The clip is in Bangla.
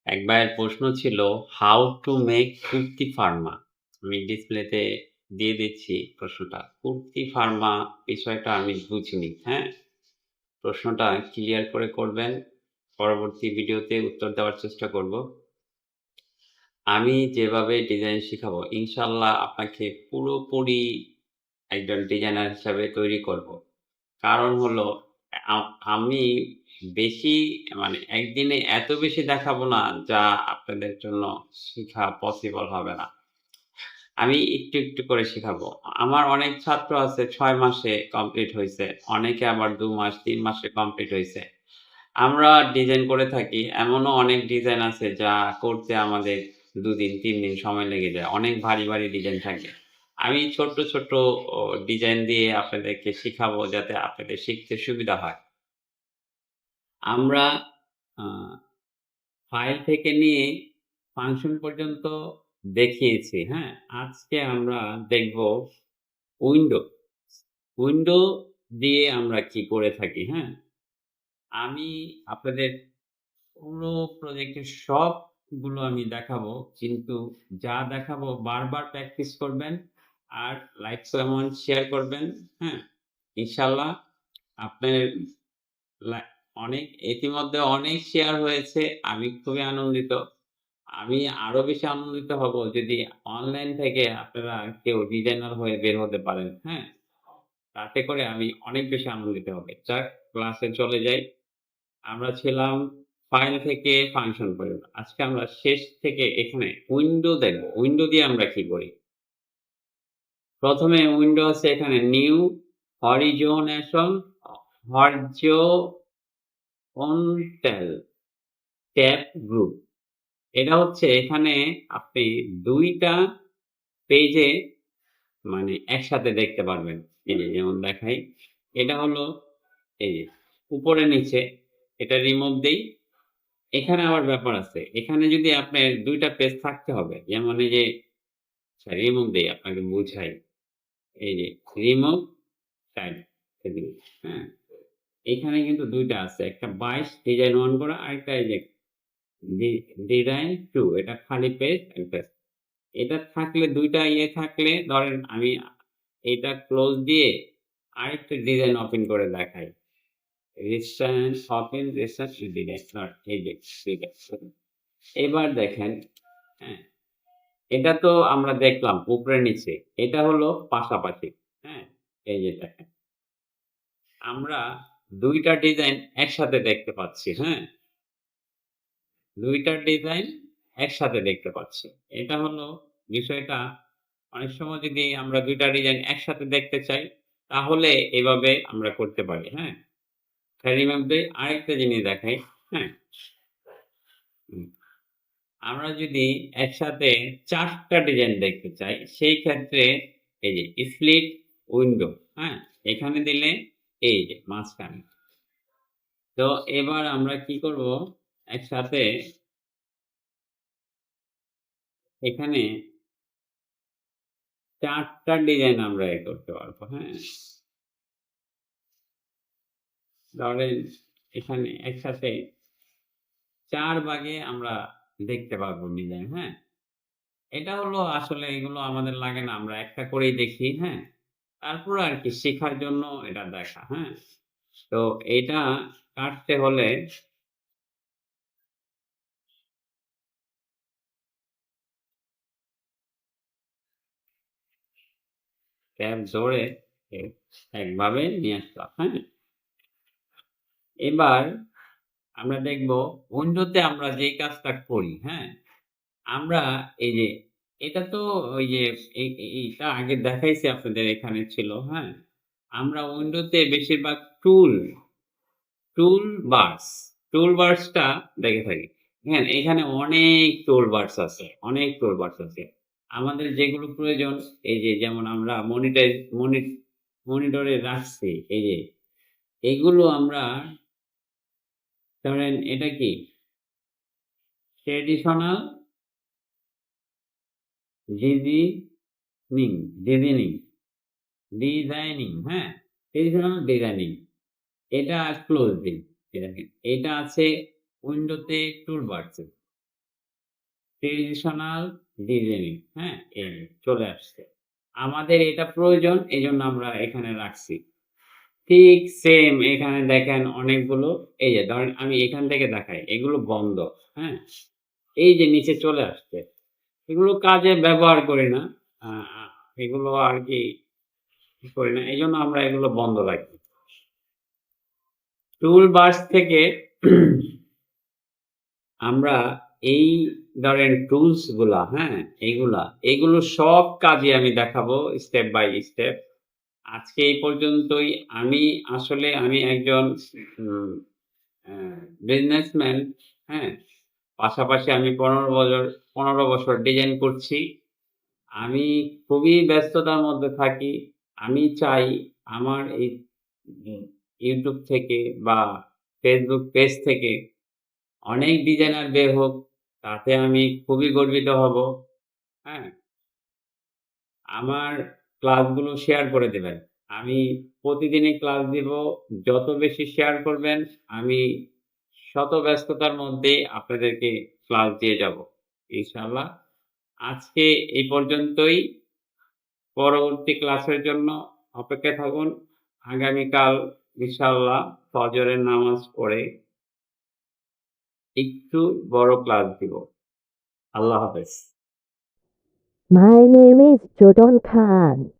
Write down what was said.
এক ভাইয়ের প্রশ্ন ছিল, how to make kurti Pharma. আমি ডিসপ্লেতে দিয়ে দিচ্ছি প্রশ্নটা। কুর্তি ফার্মা বিষয়টা আমি বুঝিনি, হ্যাঁ? প্রশ্নটা ক্লিয়ার করে করবেন। পরবর্তী ভিডিওতে উত্তর দেওয়ার চেষ্টা করব। আমি যেভাবে ডিজাইন শিখাবো, ইনশাআল্লাহ আপনাকে পুরোপুরি একজন ডিজাইনার হিসাবে তৈরি করব। কারণ হলো আ আমি বেশি মানে একদিনে এত বেশি দেখাবো না, যা আপনাদের জন্য শিখা পসিবল হবে না। আমি একটু করে শিখাবো। আমার অনেক ছাত্র আছে ৬ মাসে কমপ্লিট হইছে। অনেকে আবার ২ মাস, ৩ মাসে কমপ্লিট হইছে। আমরা ডিজাইন করে থাকি। এমনও অনেক ডিজাইন আছে যা করতে আমাদের ২ দিন, ৩ দিন সময় লেগে যায়। অনেক ভারী ডিজাইন থাকে। আমি ছোট্ট ডিজাইন দিয়ে আপনাদেরকে শিখাবো যাতে আপনাদের শিখতে সুবিধা হয়। আমরা আ ফাইল থেকে নিয়ে ফাংশন পর্যন্ত দেখিয়েছি, হ্যাঁ? আজকে আমরা দেখব উইন্ডো। উইন্ডো দিয়ে আমরা কি করে থাকি, হ্যাঁ? আমি আপনাদের পুরো প্রজেক্টের সবগুলো আমি দেখাবো। কিন্তু যা দেখাবো বারবার প্র্যাকটিস করবেন। আর লাইক, কমেন্ট, শেয়ার করবেন, হ্যাঁ? ইনশাআল্লাহ আপনার লা অনেক ইতিমধ্যে অনেক শেয়ার হয়েছে। আমি খুবই আনন্দিত। আমি আরো বেশি আনন্দিত হব যদি অনলাইন থেকে আপনারা কেউ ডিজাইনার হয়ে বের হতে পারেন, হ্যাঁ? তাতে করে আমি অনেক বেশি আনন্দিত হব। যাক ক্লাসে চলে যাই। আমরা ছিলাম ফাইল থেকে ফাংশন পর্যন্ত। আজকে আমরা শেষ থেকে এখানে উইন্ডো দেখব। উইন্ডো দিয়ে আমরা কি করি? ১ম এ উইন্ডো আছে এখানে নিউ হরিজোনেশন হরজন্টাল ট্যাব গ্রুপ। এটা হচ্ছে এখানে আপনি ২ টা পেজে মানে একসাথে দেখতে পারবেন। এই যে যেমন দেখাই। এটা হলো এই যে উপরে নিচে এটা রিমুভ দেই। এখানে আবার ব্যাপার আছে। এখানে যদি আপনার ২ টা পেজ থাকতে হবে। যেমন এই যে আচ্ছা রিমুভ দেই আপনাকে বুঝাই। এই যে রিমুভ টাইপ এদিকে, হ্যাঁ? এখানে কিন্তু ২ টা আছে। একটা ২২ ডিজাইন 1 করা আরেকটা এই যে ডিজাইন 2 এটা খালি পেজ একটা এটা থাকলে ২ টা ইয়ে থাকলে ধরেন আমি এটা ক্লোজ দিয়ে আরেকটা ডিজাইন ওপেন করে দেখাই। Resistance open resistance design not এই যে এবার দেখেন, হ্যাঁ? এটা তো আমরা দেখলাম উপরে নিচে। এটা হলো পাশাপাশি, হ্যাঁ? এই যে দেখেন। আমরা ২ টা ডিজাইন একসাথে দেখতে পাচ্ছি, হ্যাঁ? ২ টা ডিজাইন একসাথে দেখতে পাচ্ছি। এটা হলো বিষয়টা। অনেক সময় যদি আমরা ২ টা ডিজাইন একসাথে দেখতে চাই, তাহলে এভাবে আমরা করতে পারি, হ্যাঁ? এরই মধ্যে আরেকটা জিনিস দেখাই, হ্যাঁ? হুম। আমরা যদি একসাথে ৪ টা ডিজাইন দেখতে চাই, সেই ক্ষেত্রে এই যে স্প্লিট উইন্ডো, হ্যাঁ? এখানে দিলে এই যে মাঝখানে। তো এবার আমরা কি করব? একসাথে এখানে ৪ টা ডিজাইন আমরা করতে পারবো, হ্যাঁ? ধরেন এখানে একসাথে ৪ ভাগে আমরা দেখতে পারবো ডিজাইন, হ্যাঁ? এটা হলো আসলে এগুলো আমাদের লাগে না। আমরা একটা করেই দেখি, হ্যাঁ? তারপরে আরকি শেখার জন্য এটা দেখা, হ্যাঁ? তো এইটা কাটতে হলে ট্যাব ধরে এ একভাবে নিয়ে আসলাম, হ্যাঁ? এবার আমরা দেখব উইন্ডোতে আমরা যেই কাজটা করি, হ্যাঁ? আমরা এই যে এটা তো ওই যে এইটা আগে দেখাইছি আপনাদের এখানে ছিল, হ্যাঁ? আমরা উইন্ডোতে বেশিরভাগ টুল বারস, টুল বারসটা দেখে থাকি। হ্যাঁ, এখানে অনেক টুল বারস আছে, অনেক টুল বারস আছে। আমাদের যেগুলো প্রয়োজন এই যে যেমন আমরা মনিটরে রাখছি এই যে এগুলো আমরা ধরেন এটা কি ট্র্যাডিশনাল ডিজিনিং ডিজাইনিং ডিজাইনিং, হ্যাঁ? ট্র্যাডিশনাল ডিজাইনিং এটা ক্লোজ দিন। এটা আছে উইন্ডোতে টুলবারস এ। ট্রেডিশনাল ডিজাইনিং, হ্যাঁ? এই চলে আসছে। আমাদের এটা প্রয়োজন এজন্য আমরা এখানে রাখছি। ঠিক সেম এখানে দেখেন অনেকগুলো এই যে ধরেন আমি এখান থেকে দেখাই এগুলো বন্ধ, হ্যাঁ? এই যে নিচে চলে আসছে। এগুলো কাজে ব্যবহার করি না। আ আ এগুলো আরকি করি না। এজন্য আমরা এগুলো বন্ধ রাখি। টুল বার্স থেকে আমরা এই ধরেন টুলস গুলা, হ্যাঁ? এগুলো সব কাজই আমি দেখাবো স্টেপ বাই স্টেপ। আজকে এই পর্যন্তই। আমি একজন উম অ্যা বিজনেসম্যান, হ্যাঁ? পাশাপাশি আমি ১৫ বছর ডিজাইন করছি। আমি খুবই ব্যস্ততার মধ্যে থাকি। আমি চাই আমার এই উম YouTube থেকে বা Facebook পেজ থেকে অনেক ডিজাইনার বের হোক। তাতে আমি খুবই গর্বিত হব। হ্যাঁ? আমার ক্লাসগুলো শেয়ার করে দিবেন। আমি প্রতিদিনই ক্লাস দিব। যত বেশি শেয়ার করবেন, আমি শত ব্যস্ততার মধ্যেই আপনাদেরকে ক্লাস দিয়ে যাব। ইনশাআল্লাহ। আজকে এই পর্যন্তই। পরবর্তী ক্লাসের জন্য অপেক্ষায় থাকুন। আগামীকাল ইনশাআল্লাহ ফজরের নামাজ পড়ে একটু বড় ক্লাস দিব। আল্লাহ হাফেজ। My name is Jordan Khan.